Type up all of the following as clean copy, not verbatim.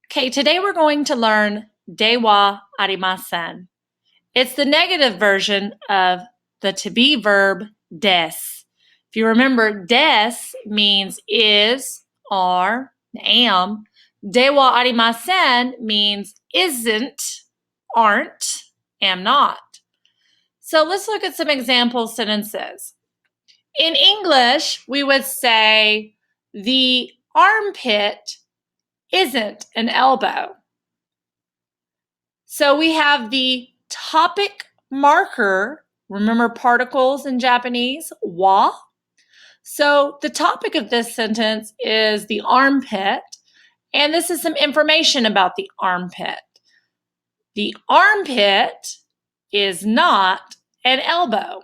Okay, today we're going to learn Deha arimasen. It's the negative version of the to be verb des. If you remember, des means is, are, am. Deha arimasen means isn't, aren't, am not. So let's look at some example sentences. In English, we would say the armpit isn't an elbow. So we have the topic marker. Remember particles in Japanese? Wa. So the topic of this sentence is the armpit, and this is some information about the armpit. The armpit is not an elbow.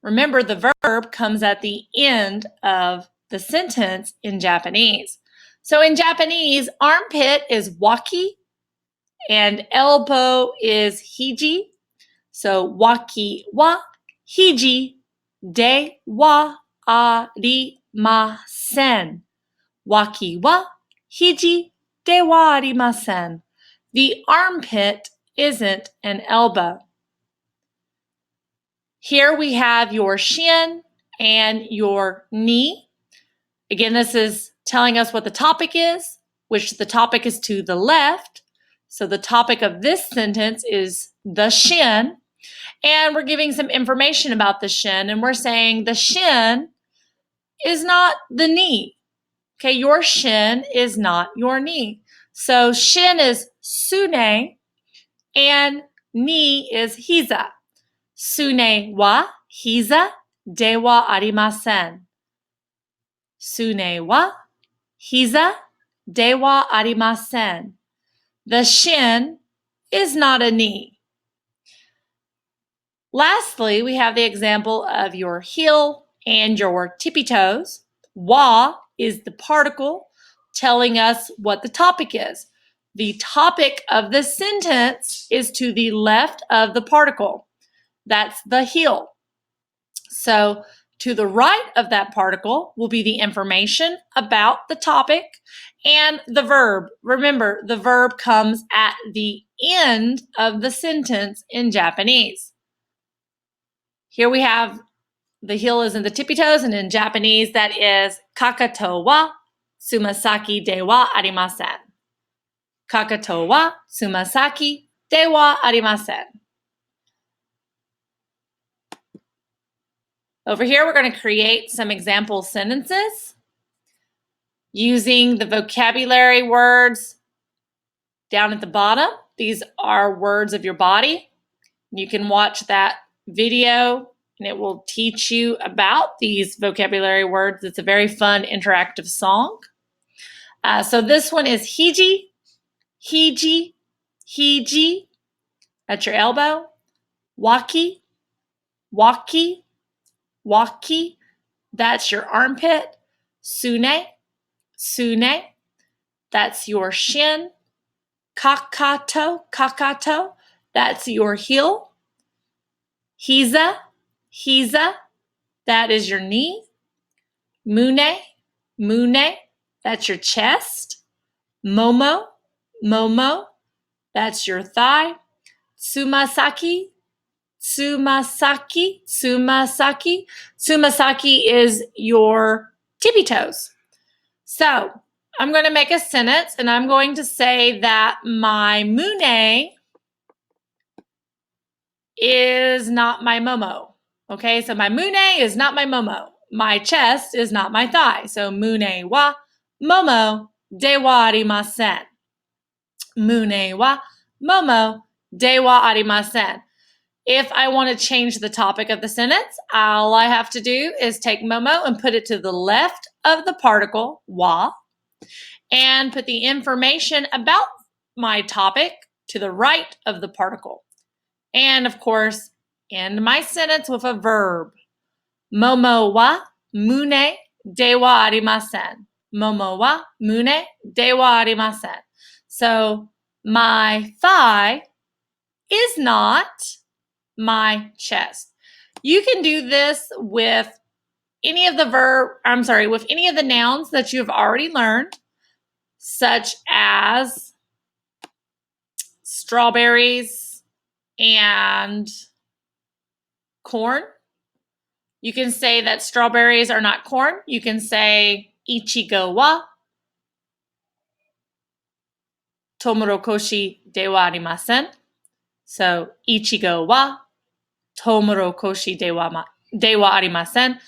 Remember, the verb comes at the end of the sentence in Japanese. So in Japanese, armpit is waki, and elbow is hiji. So waki wa hiji de wa arimasen. Waki wa hiji de wa arimasen. The armpit isn't an elbow. Here we have your shin and your knee. Again, this is telling us what the topic is, which the topic is to the left. So the topic of this sentence is the shin, and we're giving some information about the shin, and we're saying the shin is not the knee. Okay, your shin is not your knee. So shin is sune, and knee is hiza. Sune wa hiza de wa arimasen. Sune wa hiza de wa arimasen. The shin is not a knee. Lastly, we have the example of your heel and your tippy toes. Wa is the particle telling us what the topic is. The topic of the sentence is to the left of the particle. That's the heel. So to the right of that particle will be the information about the topic and the verb. Remember, the verb comes at the end of the sentence in Japanese. Here we have the heel is in the tippy toes, and in Japanese that is kakato wa sumasaki de wa arimasen. Kakato wa sumasaki de wa arimasen. Over here, we're going to create some example sentences using the vocabulary words down at the bottom. These are words of your body. You can watch that video and it will teach you about these vocabulary words. It's a very fun interactive song. So this one is hiji, hiji, hiji. That's your elbow. Waki, waki, waki. That's your armpit. Sune, sune. That's your shin. Kakato, kakato. That's your heel. Hiza, hiza. That is your knee. Mune, mune. That's your chest. Momo, momo. That's your thigh. Tsumasaki, tsumasaki, tsumasaki. Tsumasaki is your tippy toes. So I'm going to make a sentence and I'm going to say that my mune is not my momo. Okay, so my mune is not my momo. My chest is not my thigh. So mune wa momo de wa arimasen. Mune wa momo de wa arimasen. If I want to change the topic of the sentence, all I have to do is take momo and put it to the left of the particle wa and put the information about my topic to the right of the particle. And of course, end my sentence with a verb. Momo wa mune de wa arimasen. Momo wa mune de wa arimasen. So my thigh is not my chest. You can do this with any of the nouns that you have already learned. such as strawberries and corn. You can say that strawberries are not corn. You can say ichigo wa tomorokoshi de wa arimasen. So ichigo wa tomorokoshi de wa arimasen.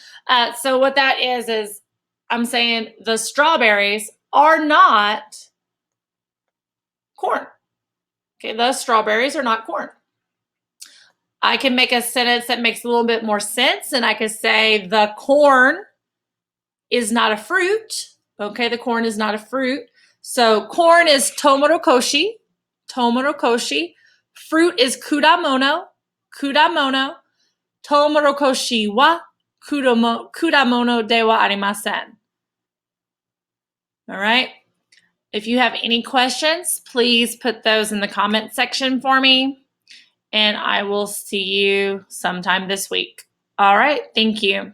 So what that is I'm saying the strawberries are not corn. Okay, the strawberries are not corn. I can make a sentence that makes a little bit more sense, and I could say the corn is not a fruit. Okay, the corn is not a fruit. So corn is tomorokoshi. Fruit is kudamono. Tomorokoshi wa kudamono de wa arimasen. All right. If you have any questions, please put those in the comment section for me. And I will see you sometime this week. All right. Thank you.